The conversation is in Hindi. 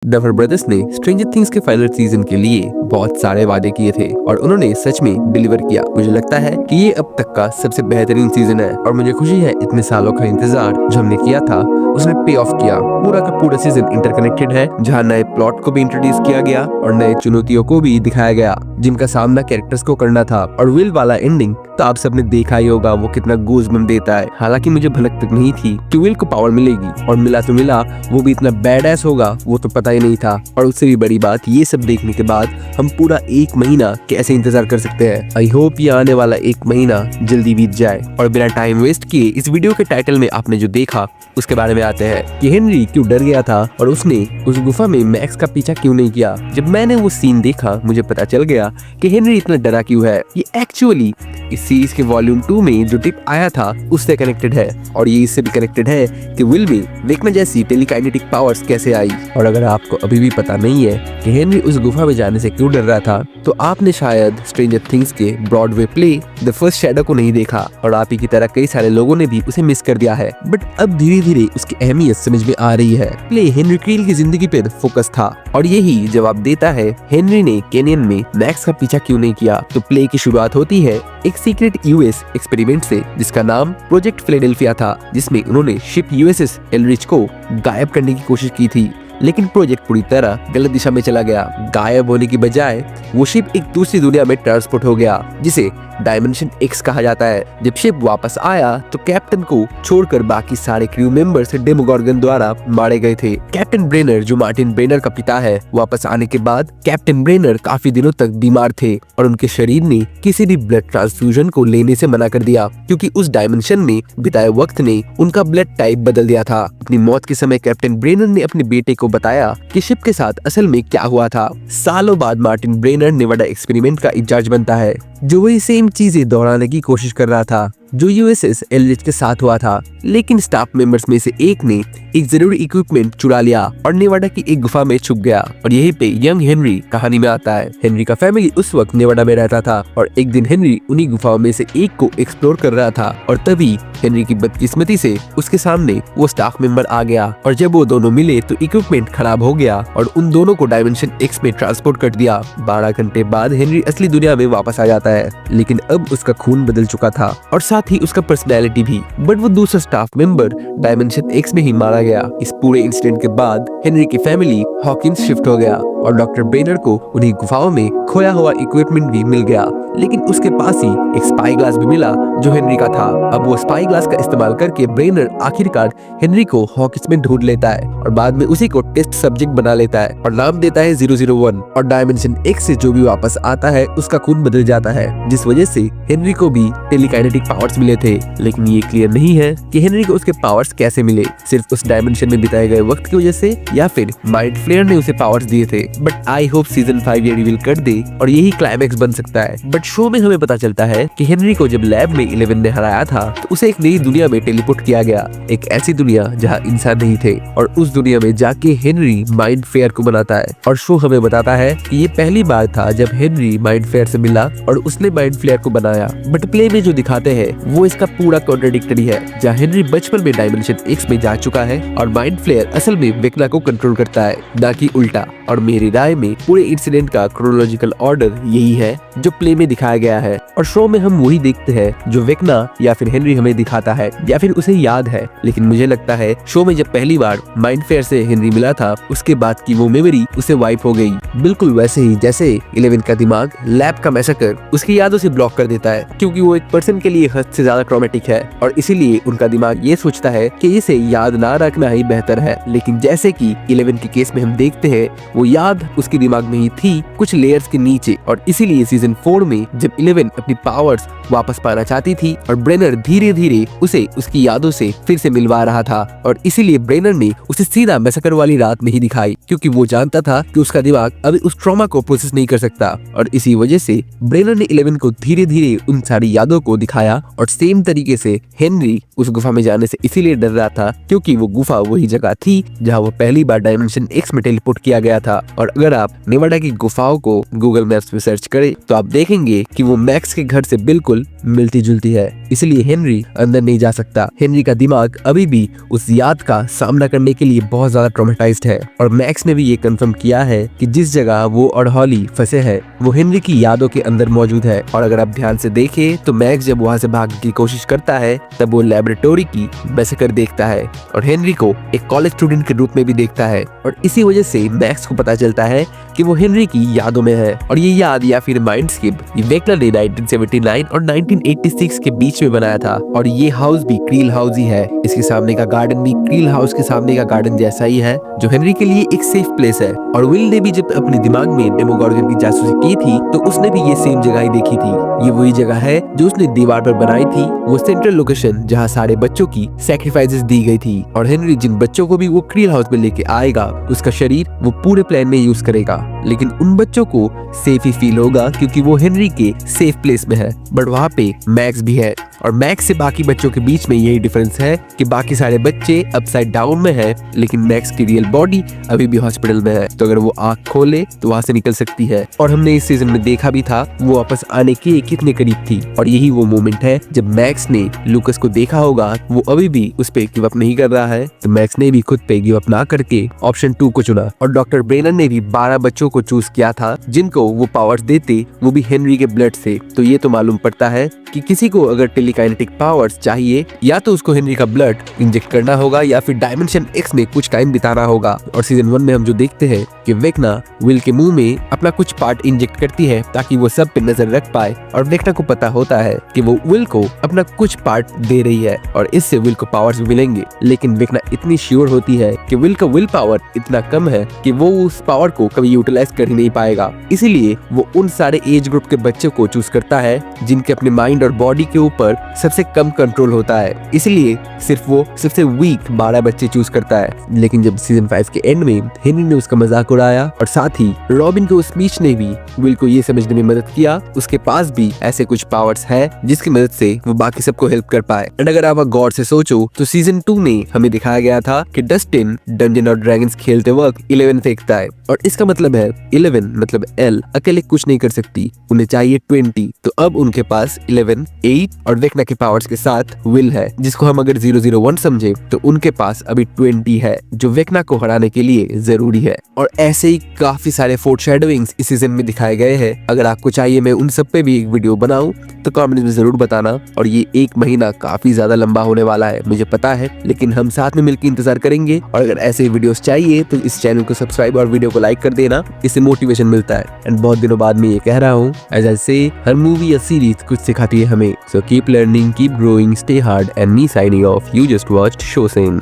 डफर ब्रदर्स ने स्ट्रेंजर थिंग्स के फाइनल सीजन के लिए बहुत सारे वादे किए थे और उन्होंने सच में डिलीवर किया। मुझे लगता है कि ये अब तक का सबसे बेहतरीन सीजन है और मुझे खुशी है इतने सालों का इंतजार जो हमने किया था उसने पे ऑफ किया। पूरा का पूरा सीजन इंटरकनेक्टेड है, जहाँ नए प्लॉट को भी इंट्रोड्यूस किया गया और नए चुनौतियों को भी दिखाया गया जिनका सामना कैरेक्टर्स को करना था। और विल वाला एंडिंग तो आप सबने देखा ही होगा, वो कितना गूज़बम्प देता है। हालांकि मुझे भनक तक नहीं थी कि विल को पावर मिलेगी और मिला तो मिला, वो भी इतना बैडएस होगा वो तो पता ही नहीं था। और उससे भी बड़ी बात, ये सब देखने के बाद हम पूरा 1 महीना कैसे इंतजार कर सकते हैं। आई होप ये आने वाला 1 महीना जल्दी बीत जाए। और बिना टाइम वेस्ट किए इस वीडियो के टाइटल में आपने जो देखा उसके बारे में आते हैं कि हेनरी क्यों डर गया था और उसने उस गुफा में मैक्स का पीछा क्यों नहीं किया। जब मैंने वो सीन देखा मुझे पता चल गया कि हेनरी इतना डरा क्यों है। ये एक्चुअली इस सीरीज के वॉल्यूम 2 में जो टिप आया था उससे कनेक्टेड है और ये इससे भी कनेक्टेड है कि विल में वेक्ना जैसी टेलीकाइनेटिक पावर्स कैसे आई। और अगर आपको अभी भी पता नहीं है कि हेनरी उस गुफा में जाने से क्यों डर रहा था तो आपने शायद स्ट्रेंजर थिंग्स के Broadway play the first shadow को नहीं देखा और आप ही की तरह कई सारे लोगों ने भी उसे मिस कर दिया है। बट अब धीरे धीरे उसकी अहमियत समझ में आ रही है। प्ले हेनरी क्रील की जिंदगी पर फोकस था और यही जवाब देता है हेनरी ने कैनियन में मैक्स का पीछा क्यों नहीं किया। तो प्ले की शुरुआत होती है एक सीक्रेट यूएस एक्सपेरिमेंट से जिसका नाम प्रोजेक्ट फिलाडेल्फिया था, जिसमें उन्होंने शिप यूएसएस एलरिच को गायब करने की कोशिश की थी। लेकिन प्रोजेक्ट पूरी तरह गलत दिशा में चला गया। गायब होने की बजाय वो शिप एक दूसरी दुनिया में ट्रांसपोर्ट हो गया जिसे डायमेंशन एक्स कहा जाता है। जब शिप वापस आया तो कैप्टन को छोड़कर बाकी सारे क्रू मेंबर्स डेमोगोर्गन द्वारा मारे गए थे। कैप्टन ब्रेनर जो मार्टिन ब्रेनर का पिता है, वापस आने के बाद कैप्टन ब्रेनर काफी दिनों तक बीमार थे और उनके शरीर ने किसी भी ब्लड ट्रांसफ्यूजन को लेने से मना कर दिया क्योंकि उस डायमेंशन में बिताए वक्त ने उनका ब्लड टाइप बदल दिया था। अपनी मौत के समय कैप्टन ब्रेनर ने अपने बेटे को बताया कि शिप के साथ असल में क्या हुआ था। सालों बाद मार्टिन ब्रेनर नेवाडा एक्सपेरिमेंट का इंचार्ज बनता है जो वही सेम चीजें दोहराने की कोशिश कर रहा था जो यूएसएस एलरिच के साथ हुआ था। लेकिन स्टाफ मेंबर्स में से एक ने एक जरूरी इक्विपमेंट चुरा लिया और नेवाडा की एक गुफा में छुप गया और यहीं पे यंग हेनरी कहानी में आता है। हेनरी का फैमिली उस वक्त नेवाडा में रहता था और एक दिन हेनरी उन्हीं गुफाओं में से एक को एक्सप्लोर कर रहा था और तभी हेनरी की बदकिस्मती से उसके सामने वो स्टाफ मेंबर आ गया और जब वो दोनों मिले तो इक्विपमेंट खराब हो गया और उन दोनों को डायमेंशन एक्स में ट्रांसपोर्ट कर दिया। 12 घंटे बाद हेनरी असली दुनिया में वापस आ जाता है, लेकिन अब उसका खून बदल चुका था और साथ ही उसका पर्सनैलिटी भी। बट वो दूसरा स्टाफ मेंबर डायमेंशन एक्स में ही मारा गया। इस पूरे इंसिडेंट के बाद हेनरी की फैमिली हॉकिंस शिफ्ट हो गया और डॉक्टर ब्रेनर को उन्हीं गुफाओं में खोया हुआ इक्विपमेंट भी मिल गया, लेकिन उसके पास ही एक स्पाई ग्लास भी मिला जो हेनरी का था। अब वो स्पाई ग्लास का इस्तेमाल करके ब्रेनर आखिरकार हेनरी को हॉकिंस में ढूंढ लेता है और बाद में उसी को टेस्ट सब्जेक्ट बना लेता है और नाम देता है 001 और डायमेंशन एक्स से जो भी वापस आता है उसका खून बदल जाता है, जिस वजह से हेनरी को भी टेलीकाइनेटिक पावर्स मिले थे। लेकिन ये क्लियर नहीं है कि हेनरी को उसके पावर्स कैसे मिले, सिर्फ उस डायमेंशन में बिताए गए वक्त की वजह से या फिर माइंड फ्लेयर ने उसे पावर्स दिए थे। बट आई होप सीजन 5 ये रिवील कर दे और यही क्लाइमैक्स बन सकता है। बट शो में हमें पता चलता है कि हेनरी को जब लैब में 11 ने हराया था तो उसे एक नई दुनिया में टेलीपोर्ट किया गया, एक ऐसी दुनिया जहाँ इंसान नहीं थे और उस दुनिया में जाके हेनरी माइंड फ्लेयर को बनाता है। और शो हमें बताता है कि ये पहली बार था जब हेनरी माइंड फ्लेयर से मिला और उसने माइंड फ्लेयर को बनाया। बट प्ले में जो दिखाते हैं वो इसका पूरा कॉन्ट्राडिक्टरी है, जहाँ हेनरी बचपन में डायमेंशन एक्स में जा चुका है और माइंड फ्लेयर असल में वेक्ना को कंट्रोल करता है, ना कि उल्टा। और मेरी राय में पूरे इंसिडेंट का क्रोनोलॉजिकल ऑर्डर यही है जो प्ले में दिखाया गया है और शो में हम वही देखते हैं जो वेक्ना या फिर हेनरी हमें दिखाता है या फिर उसे याद है। लेकिन मुझे लगता है शो में जब पहली बार माइंड फ्लेयर से हेनरी मिला था उसके बाद की वो मेमोरी उसे वाइप हो गई, बिल्कुल वैसे ही जैसे 11 का दिमाग लैब का मैसेकर उसकी यादों से ब्लॉक कर देता है, क्योंकि वो एक पर्सन के लिए हद से ज्यादा ट्रॉमेटिक है और इसीलिए उनका दिमाग ये सोचता है कि इसे याद ना रखना ही बेहतर है। लेकिन जैसे कि 11 के केस में हम देखते हैं वो याद उसके दिमाग में ही थी कुछ लेयर्स के नीचे और इसीलिए सीजन 4 में जब 11 अपनी पावर्स वापस पाना चाहती थी और ब्रेनर धीरे धीरे उसे उसकी यादों से फिर से मिलवा रहा था और इसीलिए ब्रेनर ने उसे सीधा मैसेकर वाली रात नहीं दिखाई, क्योंकि वो जानता था कि उसका दिमाग अभी उस ट्रॉमा को प्रोसेस नहीं कर सकता और इसी वजह से ब्रेनर ने 11 को धीरे धीरे उन सारी यादों को दिखाया। और सेम तरीके से हेनरी उस गुफा में जाने से इसीलिए डर रहा था क्योंकि वो गुफा वही जगह थी जहाँ वो पहली बार डायमेंशन एक्स में टेलीपोर्ट किया गया था। और अगर आप नेवाडा की गुफाओं को गूगल मैप्स में सर्च करें तो आप देखेंगे देखेंगे कि वो मैक्स के घर से बिल्कुल मिलती जुलती है, इसलिए हेनरी अंदर नहीं जा सकता। हेनरी का दिमाग अभी भी उस याद का सामना करने के लिए बहुत ज्यादा ट्रॉमेटाइज्ड है और मैक्स ने भी ये कंफर्म किया है कि जिस जगह वो और हॉली फंसे हैं वो हेनरी की यादों के अंदर मौजूद है। और अगर आप ध्यान से देखें तो मैक्स जब वहाँ से भागने की कोशिश करता है तब वो लेबोरेटरी की बैसेकर देखता है और हेनरी को एक कॉलेज स्टूडेंट के रूप में भी देखता है और इसी वजह से मैक्स को पता चलता है कि वो हेनरी की यादों में है। और ये याद या फिर माइंडस्केप वेक्ना ने 1979 और 1986 के बीच में बनाया था और ये हाउस भी क्रील हाउस ही है। इसके सामने का गार्डन भी क्रील हाउस के सामने का गार्डन जैसा ही है जो हेनरी के लिए एक सेफ प्लेस है। और विल ने भी जब अपने दिमाग में डेमोगोर्गन की जासूसी की थी तो उसने भी ये सेम जगह ही देखी थी। ये वही जगह है जो उसने दीवार पर बनाई थी, वो सेंट्रल लोकेशन जहाँ सारे बच्चों की सैक्रिफाइसेस दी गई थी। और हेनरी जिन बच्चों को भी वो क्रील हाउस में लेके आएगा उसका शरीर वो पूरे प्लान में यूज करेगा, लेकिन उन बच्चों को सेफ ही फील होगा क्योंकि वो हेनरी के सेफ प्लेस में है। बट वहाँ पे मैक्स भी है और मैक्स से बाकी बच्चों के बीच में यही डिफरेंस है कि बाकी सारे बच्चे अपसाइड डाउन में है लेकिन मैक्स की रियल बॉडी अभी भी हॉस्पिटल में है। तो अगर वो आंख खोले तो वहाँ से निकल सकती है। और हमने इस सीजन में देखा भी था वो वापस आने के कितने करीब थी और यही वो मोमेंट है जब मैक्स ने लूकस को देखा होगा वो अभी भी उस पे गिव अप नहीं कर रहा है, तो मैक्स ने भी खुद पे गिव अप ना करके ऑप्शन 2 को चुना। और डॉक्टर ब्रेनन ने भी 12 बच्चों को चूज किया था जिनको वो पावर्स देते वो भी हेनरी के ब्लड से। तो ये तो मालूम पड़ता है कि किसी को अगर टेलीकाइनेटिक पावर्स चाहिए या तो उसको हेनरी का ब्लड इंजेक्ट करना होगा या फिर डायमेंशन एक्स में कुछ टाइम बिताना होगा। और सीजन 1 में हम जो देखते हैं कि वेक्ना विल के मुंह में अपना कुछ पार्ट इंजेक्ट करती है ताकि वो सब पे नजर रख पाए और वेक्ना को पता होता है कि वो विल को अपना कुछ पार्ट दे रही है और इससे विल को पावर्स मिलेंगे। लेकिन वेक्ना इतनी श्योर होती है कि विल का विल पावर इतना कम है कि वो उस पावर को कभी यूटिलाइज कर ही नहीं पाएगा, इसीलिए वो उन सारे एज ग्रुप के बच्चों को चूज करता है जिनके अपने माइंड और बॉडी के ऊपर सबसे कम कंट्रोल होता है, इसलिए सिर्फ वो सबसे वीक 12 बच्चे चूज करता है। लेकिन जब सीजन 5 के एंड में हेनरी ने उसका मजाक उड़ाया और साथ ही रॉबिन के उस स्पीच ने भी विल को ये समझने में मदद किया उसके पास भी ऐसे कुछ पावर्स है जिसकी मदद से वो बाकी सबको हेल्प कर पाए। एंड अगर आप गौर से सोचो तो सीजन 2 में हमें दिखाया गया था कि डस्टिन डंजन और ड्रैगन्स खेलते वक्त 11 फेंकता है और इसका मतलब है 11 मतलब एल अकेले कुछ नहीं कर सकती, उन्हें चाहिए 20। तो अब उनके पास 11, 8 और वेक्ना के पावर्स के साथ विल है जिसको हम अगर 001 समझे तो उनके पास अभी 20 है जो वेक्ना को हराने के लिए जरूरी है। और ऐसे ही काफी सारे फोरशैडोइंग्स इस सीजन में दिखाए गए हैं। अगर आपको चाहिए मैं उन सब पे भी एक वीडियो बनाऊं तो कमेंट्स में जरूर बताना। और ये 1 महीना काफी ज्यादा लंबा होने वाला है मुझे पता है, लेकिन हम साथ में मिलकर इंतजार करेंगे। और अगर ऐसे वीडियोस चाहिए तो इस चैनल को सब्सक्राइब और वीडियो को लाइक कर देना, इससे मोटिवेशन मिलता है। एंड बहुत दिनों बाद मैं ये कह रहा हूँ एज आई से हर मूवी या सीरीज कुछ सिखाती है हमें। So keep learning, keep growing, stay hard and me signing off. You just watched शोसेन।